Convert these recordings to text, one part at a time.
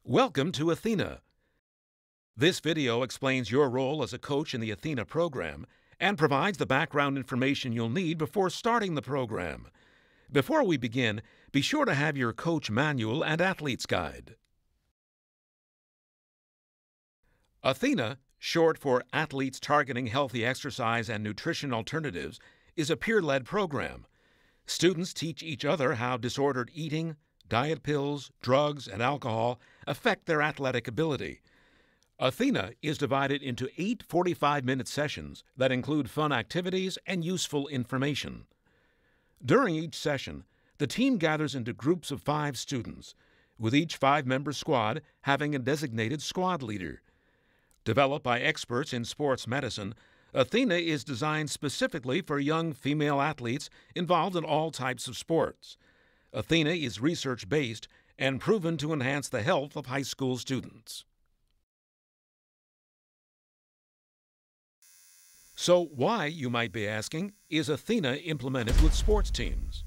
Welcome to ATHENA. This video explains your role as a coach in the ATHENA program and provides the background information you'll need before starting the program. Before we begin, be sure to have your coach manual and athlete's guide. ATHENA, short for Athletes Targeting Healthy Exercise and Nutrition Alternatives, is a peer-led program. Students teach each other how disordered eating, diet pills, drugs, and alcohol affect their athletic ability. ATHENA is divided into 8 45-minute sessions that include fun activities and useful information. During each session, the team gathers into groups of 5 students, with each 5-member squad having a designated squad leader. Developed by experts in sports medicine, ATHENA is designed specifically for young female athletes involved in all types of sports. ATHENA is research-based and proven to enhance the health of high school students. So why, you might be asking, is ATHENA implemented with sports teams?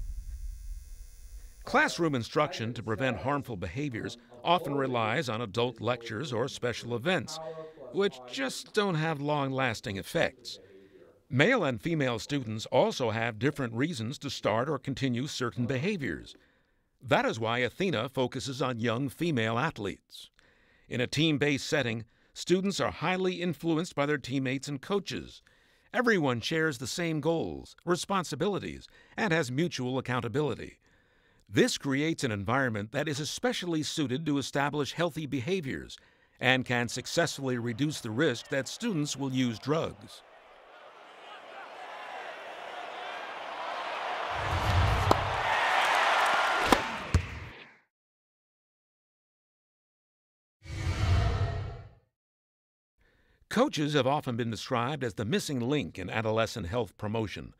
Classroom instruction to prevent harmful behaviors often relies on adult lectures or special events, which just don't have long-lasting effects. Male and female students also have different reasons to start or continue certain behaviors. That is why ATHENA focuses on young female athletes. In a team-based setting, students are highly influenced by their teammates and coaches. Everyone shares the same goals, responsibilities, and has mutual accountability. This creates an environment that is especially suited to establish healthy behaviors and can successfully reduce the risk that students will use drugs. Coaches have often been described as the missing link in adolescent health promotion.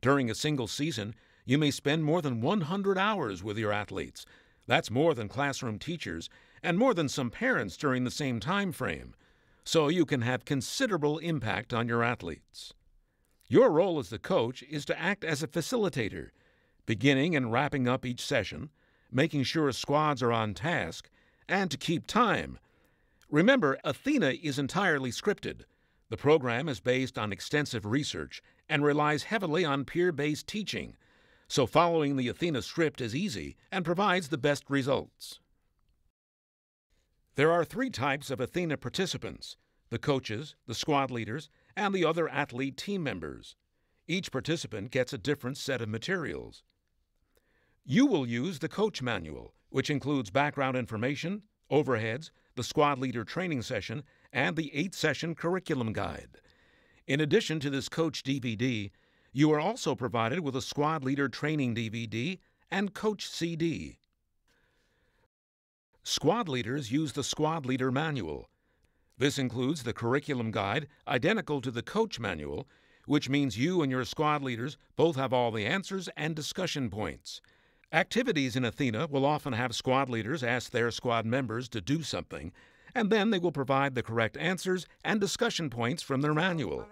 During a single season, you may spend more than 100 hours with your athletes. That's more than classroom teachers and more than some parents during the same time frame. So you can have considerable impact on your athletes. Your role as the coach is to act as a facilitator, beginning and wrapping up each session, making sure squads are on task, and to keep time. Remember, ATHENA is entirely scripted. The program is based on extensive research and relies heavily on peer-based teaching, so following the ATHENA script is easy and provides the best results. There are 3 types of ATHENA participants: the coaches, the squad leaders, and the other athlete team members. Each participant gets a different set of materials. You will use the coach manual, which includes background information, overheads, the squad leader training session, and the 8-session curriculum guide. In addition to this coach DVD, you are also provided with a squad leader training DVD and coach CD. Squad leaders use the squad leader manual. This includes the curriculum guide identical to the coach manual, which means you and your squad leaders both have all the answers and discussion points. Activities in ATHENA will often have squad leaders ask their squad members to do something, and then they will provide the correct answers and discussion points from their manual.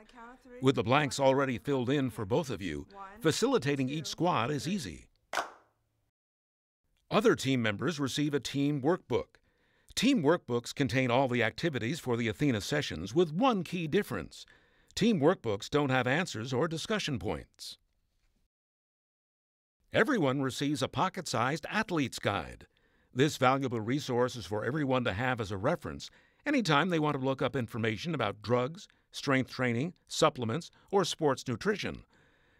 With the blanks already filled in for both of you, facilitating each squad is easy. Other team members receive a team workbook. Team workbooks contain all the activities for the ATHENA sessions with one key difference. Team workbooks don't have answers or discussion points. Everyone receives a pocket-sized athlete's guide. This valuable resource is for everyone to have as a reference anytime they want to look up information about drugs, strength training, supplements, or sports nutrition.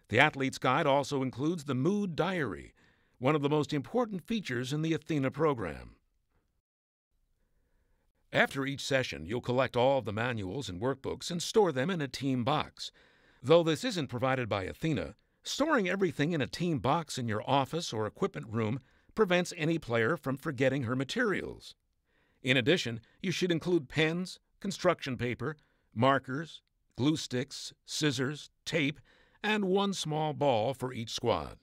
The athlete's guide also includes the mood diary, one of the most important features in the ATHENA program. After each session, you'll collect all of the manuals and workbooks and store them in a team box. Though this isn't provided by ATHENA, storing everything in a team box in your office or equipment room prevents any player from forgetting her materials. In addition, you should include pens, construction paper, markers, glue sticks, scissors, tape, and one small ball for each squad.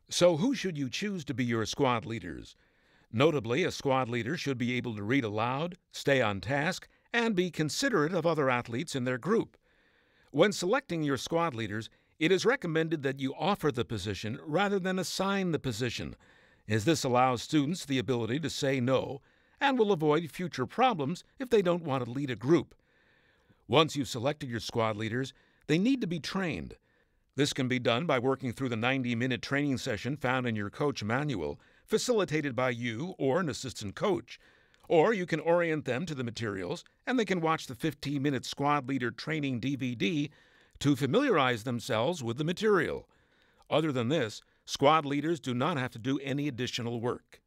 So who should you choose to be your squad leaders? Notably, a squad leader should be able to read aloud, stay on task, and be considerate of other athletes in their group. When selecting your squad leaders, it is recommended that you offer the position rather than assign the position. as this allows students the ability to say no and will avoid future problems if they don't want to lead a group. Once you've selected your squad leaders, they need to be trained. This can be done by working through the 90-minute training session found in your coach manual, facilitated by you or an assistant coach. Or you can orient them to the materials, and they can watch the 15-minute squad leader training DVD to familiarize themselves with the material. Other than this, squad leaders do not have to do any additional work.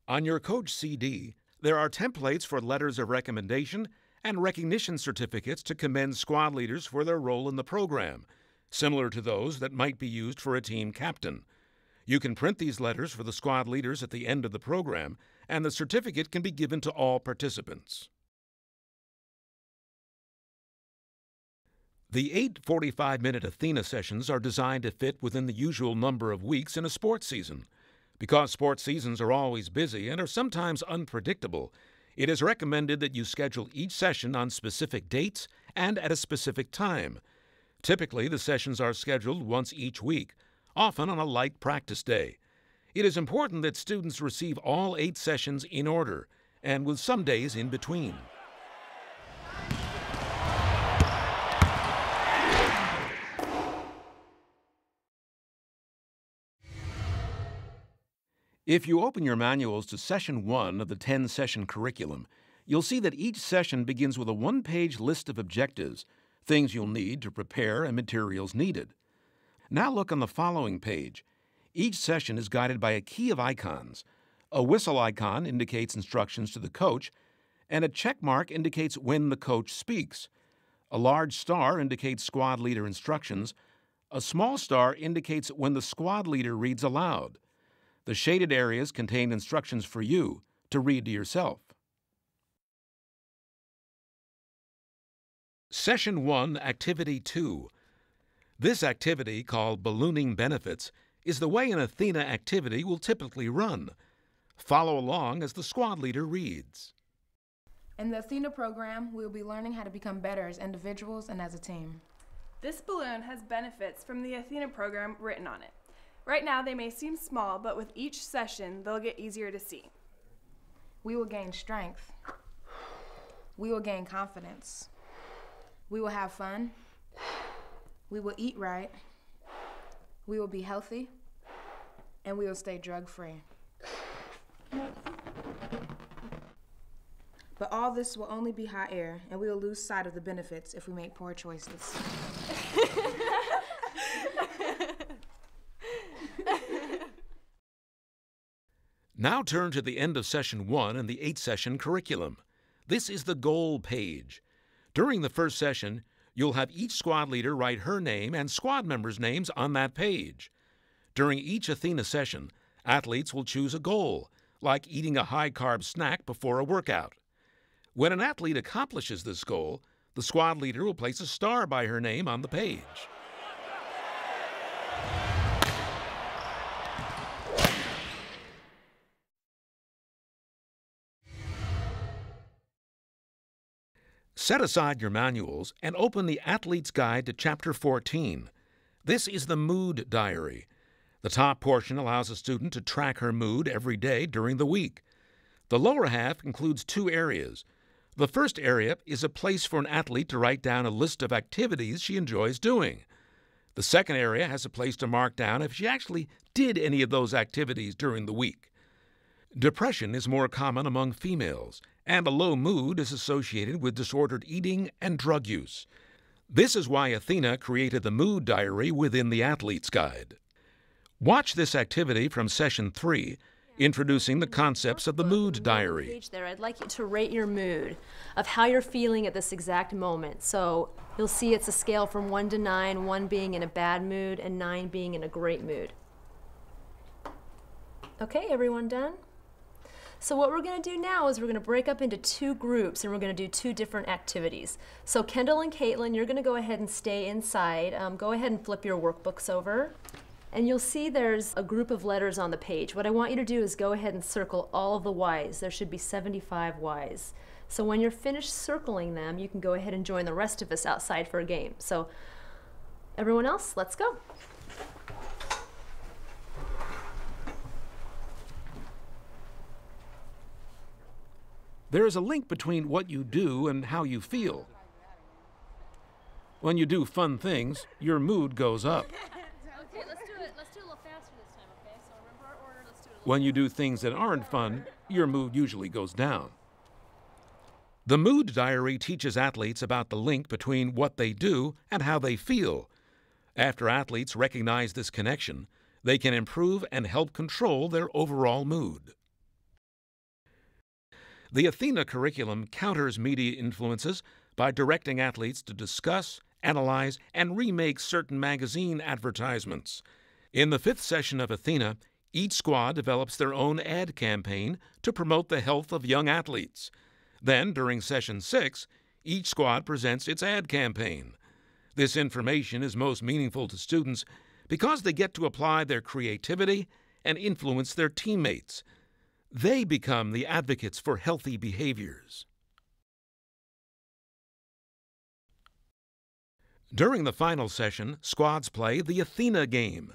On your coach CD, there are templates for letters of recommendation and recognition certificates to commend squad leaders for their role in the program, similar to those that might be used for a team captain. You can print these letters for the squad leaders at the end of the program, and the certificate can be given to all participants. The 8 45-minute Athena sessions are designed to fit within the usual number of weeks in a sports season. Because sports seasons are always busy and are sometimes unpredictable, it is recommended that you schedule each session on specific dates and at a specific time. Typically, the sessions are scheduled once each week, often on a light practice day. It is important that students receive all 8 sessions in order, and with some days in between. If you open your manuals to Session 1 of the 10-session curriculum, you'll see that each session begins with a one-page list of objectives, things you'll need to prepare, and materials needed. Now look on the following page. Each session is guided by a key of icons. A whistle icon indicates instructions to the coach, and a check mark indicates when the coach speaks. A large star indicates squad leader instructions. A small star indicates when the squad leader reads aloud. The shaded areas contain instructions for you to read to yourself. Session 1, Activity 2. This activity, called Ballooning Benefits, is the way an Athena activity will typically run. Follow along as the squad leader reads. In the Athena program, we will be learning how to become better as individuals and as a team. This balloon has benefits from the Athena program written on it. Right now, they may seem small, but with each session, they'll get easier to see. We will gain strength. We will gain confidence. We will have fun. We will eat right. We will be healthy. And we will stay drug-free. But all this will only be hot air, and we will lose sight of the benefits if we make poor choices. Now turn to the end of Session 1 in the 8-session curriculum. This is the goal page. During the first session, you'll have each squad leader write her name and squad members' names on that page. During each Athena session, athletes will choose a goal, like eating a high-carb snack before a workout. When an athlete accomplishes this goal, the squad leader will place a star by her name on the page. Set aside your manuals and open the Athlete's Guide to Chapter 14. This is the mood diary. The top portion allows a student to track her mood every day during the week. The lower half includes 2 areas. The first area is a place for an athlete to write down a list of activities she enjoys doing. The second area has a place to mark down if she actually did any of those activities during the week. Depression is more common among females, and a low mood is associated with disordered eating and drug use. This is why Athena created the mood diary within the Athlete's Guide. Watch this activity from Session 3, introducing the concepts of the mood diary. Page there, I'd like you to rate your mood of how you're feeling at this exact moment. So you'll see it's a scale from 1 to 9, 1 being in a bad mood and 9 being in a great mood. Okay, everyone done? So what we're going to do now is we're going to break up into 2 groups and we're going to do 2 different activities. So Kendall and Caitlin, you're going to go ahead and stay inside. Go ahead and flip your workbooks over. And you'll see there's a group of letters on the page. What I want you to do is go ahead and circle all of the Y's. There should be 75 Y's. So when you're finished circling them, you can go ahead and join the rest of us outside for a game. So everyone else, let's go. There is a link between what you do and how you feel. When you do fun things, your mood goes up. Okay, let's do it a little faster this time, okay? So remember our order, let's do it a little When you do things that aren't fun, your mood usually goes down. The mood diary teaches athletes about the link between what they do and how they feel. After athletes recognize this connection, they can improve and help control their overall mood. The ATHENA curriculum counters media influences by directing athletes to discuss, analyze, and remake certain magazine advertisements. In the 5th session of ATHENA, each squad develops their own ad campaign to promote the health of young athletes. Then, during Session 6, each squad presents its ad campaign. This information is most meaningful to students because they get to apply their creativity and influence their teammates. They become the advocates for healthy behaviors. During the final session, squads play the ATHENA game.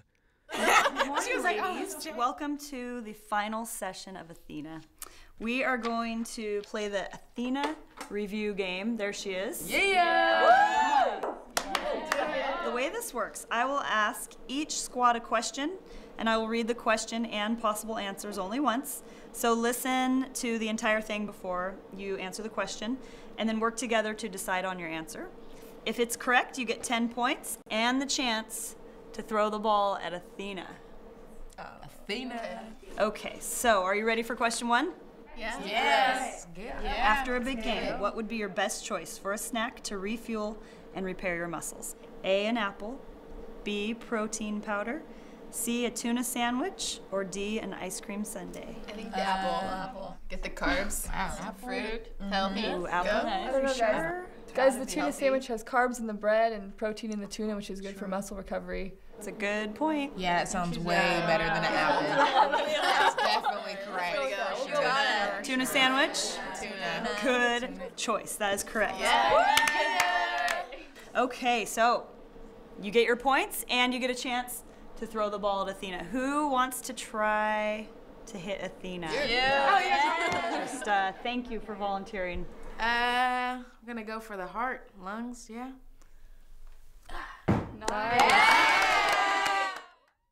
Morning, ladies. Welcome to the final session of ATHENA. We are going to play the ATHENA review game. There she is. Yeah! The way this works, I will ask each squad a question, and I will read the question and possible answers only once. So listen to the entire thing before you answer the question, and then work together to decide on your answer. If it's correct, you get 10 points and the chance to throw the ball at ATHENA. ATHENA. Okay, so are you ready for question 1? Yes. After a big game, what would be your best choice for a snack to refuel and repair your muscles? A, an apple, B, protein powder, C, a tuna sandwich, or D, an ice cream sundae? I think the apple. Get the carbs, some fruit, healthy. Ooh, apple. I don't know, guys, the tuna sandwich has carbs in the bread and protein in the tuna, which is good for muscle recovery. That's a good point. Yeah, it sounds way better than an apple. That's definitely correct. Tuna sandwich? Tuna. Good choice. That is correct. Yeah. Okay, so you get your points and you get a chance to throw the ball at ATHENA. Who wants to try to hit ATHENA? Just thank you for volunteering. I'm gonna go for the heart, lungs, yeah.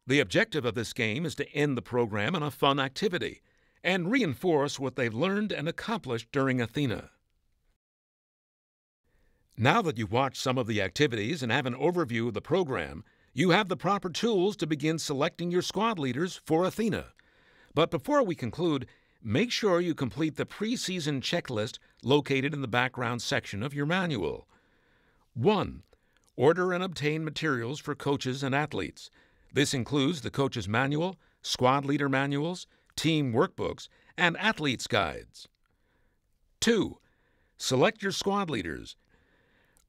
The objective of this game is to end the program on a fun activity and reinforce what they've learned and accomplished during ATHENA. Now that you've watched some of the activities and have an overview of the program, you have the proper tools to begin selecting your squad leaders for ATHENA. But before we conclude, make sure you complete the preseason checklist located in the background section of your manual. 1. Order and obtain materials for coaches and athletes. This includes the coach's manual, squad leader manuals, team workbooks, and athletes' guides. 2. Select your squad leaders.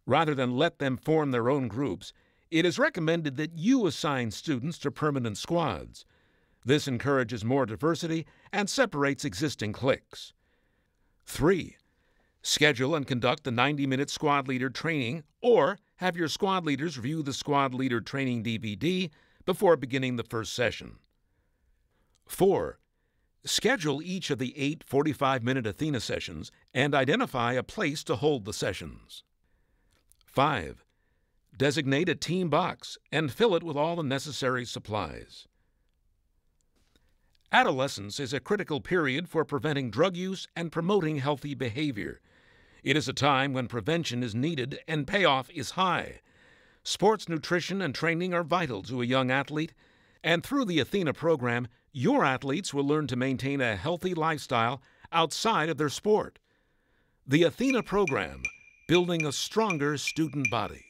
Rather than let them form their own groups, it is recommended that you assign students to permanent squads. This encourages more diversity and separates existing cliques. 3. Schedule and conduct the 90-minute squad leader training or have your squad leaders view the squad leader training DVD before beginning the first session. 4. Schedule each of the 8 45-minute ATHENA sessions and identify a place to hold the sessions. 5. Designate a team box and fill it with all the necessary supplies. Adolescence is a critical period for preventing drug use and promoting healthy behavior. It is a time when prevention is needed and payoff is high. Sports nutrition and training are vital to a young athlete, and through the ATHENA program, your athletes will learn to maintain a healthy lifestyle outside of their sport. The ATHENA program, building a stronger student body.